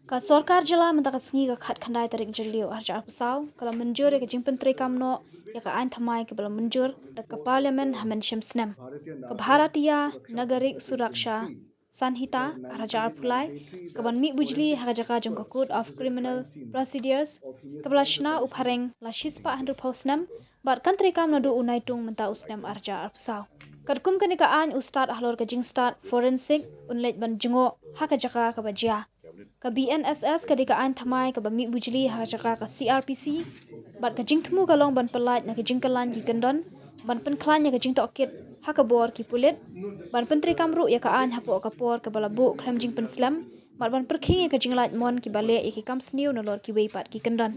Ka sorkar jela mentaka sengi ka khat khandai tarik jelio arja pusau kala menjur ke jing pentri kamno ya ka ain thamai ke bala menjur da ka parliament hamen Snem ka bharatiya nagarik suraksha sanhita arja pulai ka ban mi bujli ha jaka jong ka code of criminal procedures ka bala Shna u Phareng la shispa handu Snem bar country kamno do unai tung menta usnem arja pusau kadkum kani ka ain ustad ahlor ka jing start forensic unlet ban jingo ha ka jaka ka bajia ka Bnss ka di ka an thamai ka bami bujli ha jaka ka Crpc bat ka jing thmu ka long ban palat na ka jing kalan ki kandon ban pen klan ya ka jing to kit ha ka bor ki pulit ban pentri kamru ya ka an ha po ka por ka bala bu klam jing pen slam bat ban perkhing ya ka jing lat mon ki bale ya ki kam sniu na lor ki wei pat ki kandon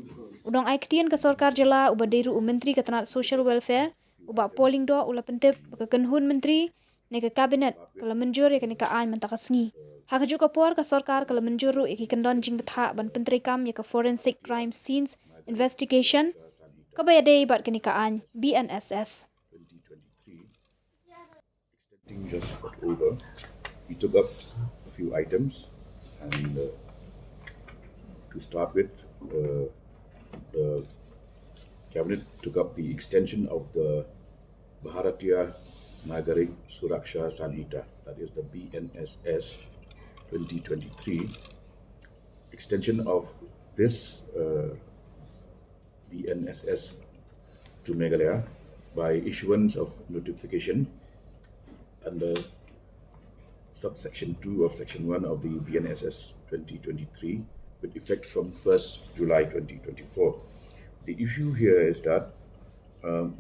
udong ai ktien ka sarkar jela ubaderu u menteri ka tanat social welfare uba polling do ula pentep ka kanhun menteri ne ka cabinet kala menjur ya ka ni ka an mentaka sngi haka juga por ka sarkar kala menjuru iki kendon jing betha ban pentri kam ya ka forensic crime scenes investigation ka ba dei bat kani ka an Bnss 2023, extending just got over. We took up a few items, and to start with, the cabinet took up the extension of the Bharatiya Nagarik Suraksha Sanhita, that is the Bnss 2023. Extension of this Bnss to Meghalaya by issuance of notification under subsection 2 of section 1 of the Bnss 2023 with effect from 1st July 2024. The issue here is that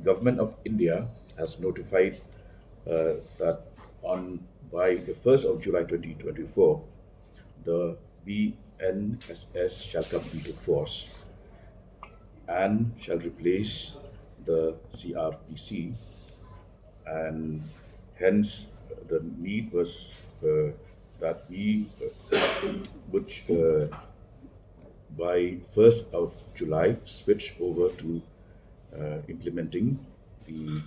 Government of India has notified that by the 1st of July 2024, the Bnss shall come into force and shall replace the CRPC, and hence the need was that we would by 1st of July switch over to implementing the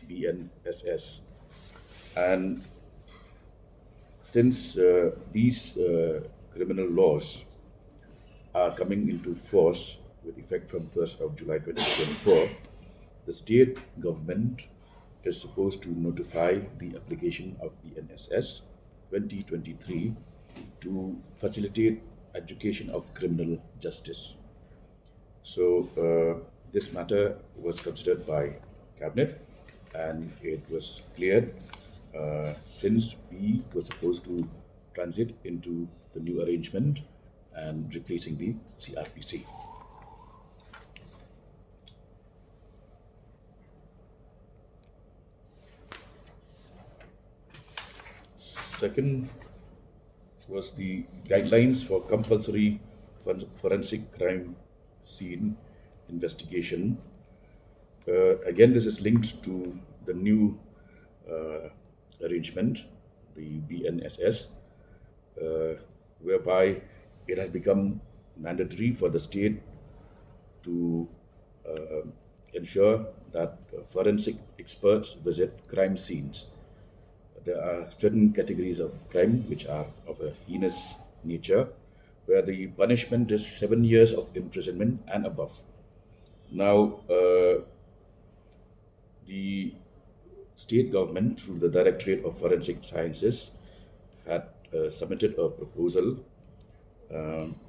Bnss. And since these criminal laws are coming into force with effect from 1st of July 2024, the state government is supposed to notify the application of Bnss 2023 to facilitate education of criminal justice. So this matter was considered by cabinet, and it was cleared since we were supposed to transit into the new arrangement and replacing the CRPC. Second was the guidelines for compulsory forensic crime scene investigation. Again, this is linked to the new arrangement, the Bnss, whereby it has become mandatory for the state to ensure that forensic experts visit crime scenes. There are certain categories of crime which are of a heinous nature, where the punishment is 7 years of imprisonment and above. Now, the state government, through the Directorate of Forensic Sciences, had submitted a proposal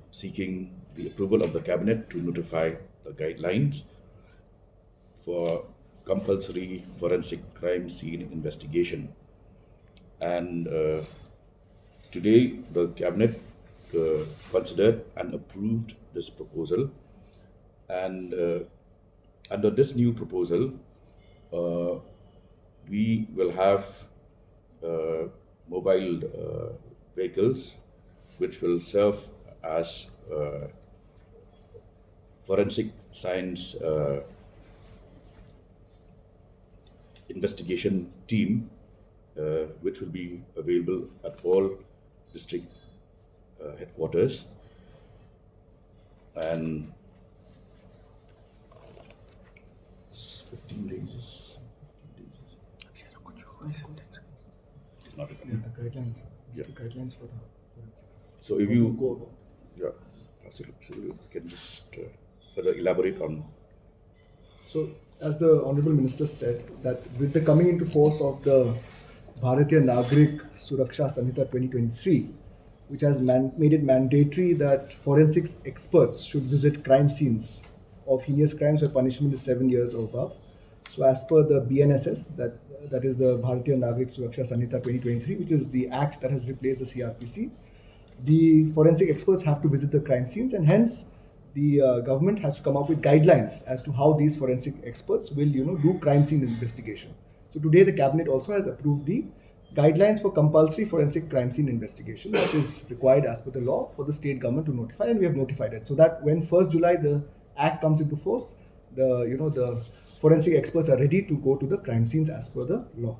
seeking the approval of the cabinet to notify the guidelines for compulsory forensic crime scene investigation. And today, the cabinet considered and approved this proposal. And under this new proposal, we will have mobile vehicles which will serve as forensic science investigation team, which will be available at all district headquarters. And 15 days. It's not Yeah, recommended. the guidelines. It's Yeah. the guidelines for the forensics. So if How to you go about. Yeah, absolutely. You can just further elaborate on. So, as the Honorable Minister said, that with the coming into force of the Bharatiya Nagrik Suraksha Samhita 2023, which has made it mandatory that forensics experts should visit crime scenes of heinous crimes where punishment is 7 years or above. So, as per the Bnss, that is the Bharatiya Nagrik Suraksha Samhita 2023, which is the act that has replaced the CRPC, the forensic experts have to visit the crime scenes, and hence the government has to come up with guidelines as to how these forensic experts will do crime scene investigation. So today the cabinet also has approved the guidelines for compulsory forensic crime scene investigation that is required as per the law for the state government to notify, and we have notified it, so that when 1st July the act comes into force, the forensic experts are ready to go to the crime scenes as per the law.